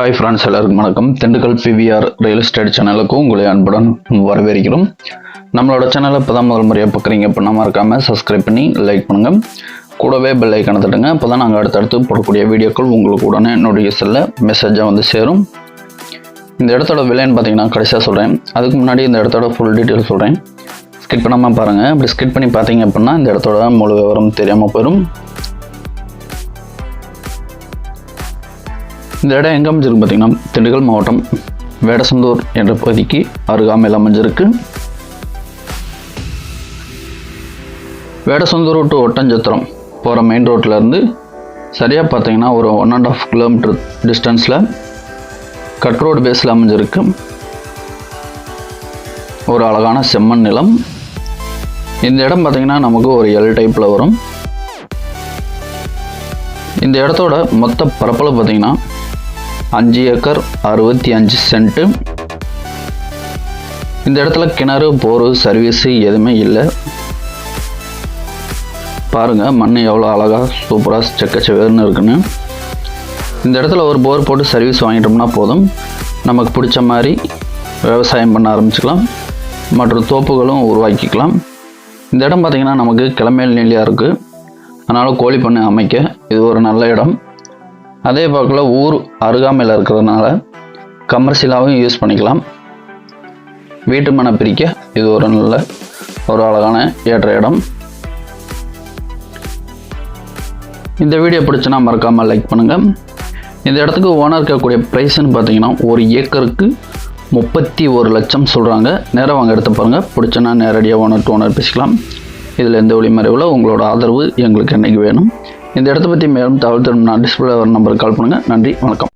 Hi friends, எல்லாருக்கும் வணக்கம். Dindigul PVR real estate சேனலுக்கு உங்களை அன்புடன் வரவேற்கிறோம். நம்மளோட சேனலை இப்போ தான் முதல் முறையாக பார்க்குறீங்க அப்படின்னா மறக்காமல் சப்ஸ்கிரைப் பண்ணி லைக் பண்ணுங்கள். கூடவே பெல் ஐக்கானை தட்டுங்க. அப்போ தான் நாங்கள் அடுத்தடுத்து போடக்கூடிய வீடியோக்கள் உங்களுக்கு உடனே நோட்டிஃபிகேஷனில் மெசேஜாக வந்து சேரும். இந்த இடத்தோட விலைன்னு பார்த்தீங்கன்னா கடைசியாக சொல்கிறேன். அதுக்கு முன்னாடி இந்த இடத்தோட ஃபுல் டீட்டெயில் சொல்கிறேன். ஸ்கிப் பண்ணாமல் பாருங்கள். அப்படி ஸ்கிப் பண்ணி பார்த்தீங்க அப்படின்னா இந்த இடத்தோட முழு விவரம் தெரியாமல் போயிடும். இந்த இடம் எங்கே அமைஞ்சிருக்கு பார்த்தீங்கன்னா திண்டுக்கல் மாவட்டம் வேடசந்தூர் என்ற பகுதிக்கு அருகாமையில் அமைஞ்சிருக்கு. வேடசந்தூர் டு ஒட்டஞ்சத்திரம் போகிற மெயின் ரோட்லேருந்து சரியாக பார்த்தீங்கன்னா ஒரு 1.5 கிலோமீட்டர் டிஸ்டன்ஸில் கட் ரோடு பேஸில் அமைஞ்சிருக்கு. ஒரு அழகான செம்மண் நிலம். இந்த இடம் பார்த்திங்கன்னா நமக்கு ஒரு எல் டைப்பில் வரும். இந்த இடத்தோட மொத்த பரப்பளவு பார்த்திங்கன்னா 5 ஏக்கர் 65 சென்ட்டு. இந்த இடத்துல கிணறு போரு சர்வீஸு எதுவுமே இல்லை. பாருங்கள் மண் எவ்வளோ அழகாக சூப்பராக செக்கச்சவேர்னு இருக்குன்னு. இந்த இடத்துல ஒரு போர் போட்டு சர்வீஸ் வாங்கிட்டோம்னா போதும், நமக்கு பிடிச்ச மாதிரி விவசாயம் பண்ண ஆரம்பிச்சுக்கலாம், மற்றும் தோப்புகளும் உருவாக்கிக்கலாம். இந்த இடம் பார்த்திங்கன்னா நமக்கு கிளமேல் நிலையாக இருக்குது. அதனால் கோழி பண்ணை அமைக்க இது ஒரு நல்ல இடம். அதே பக்கத்தில் ஊர் அருகாமையில் இருக்கிறதுனால கமர்ஷியலாகவும் யூஸ் பண்ணிக்கலாம். வீட்டு மனை பிரிக்க இது ஒரு நல்ல ஒரு அழகான ஏற்ற இடம். இந்த வீடியோ பிடிச்சுன்னா மறக்காமல் லைக் பண்ணுங்கள். இந்த இடத்துக்கு ஓனர் இருக்கக்கூடிய ப்ரைஸ்ன்னு பார்த்தீங்கன்னா ஒரு ஏக்கருக்கு 31 லட்சம் சொல்கிறாங்க. நேராக வாங்க எடுத்து பாருங்கள். பிடிச்சனா நேரடியாக ஓனர் டு ஓனர் பேசிக்கலாம். இதில் எந்த ஒளிமறைவில் உங்களோட ஆதரவு எங்களுக்கு என்றைக்கு வேணும். இந்த இடத்த பற்றி மேலும் தகவல் தரும் டிஸ்பிளே நம்பருக்கு கால் பண்ணுங்கள். நன்றி, வணக்கம்.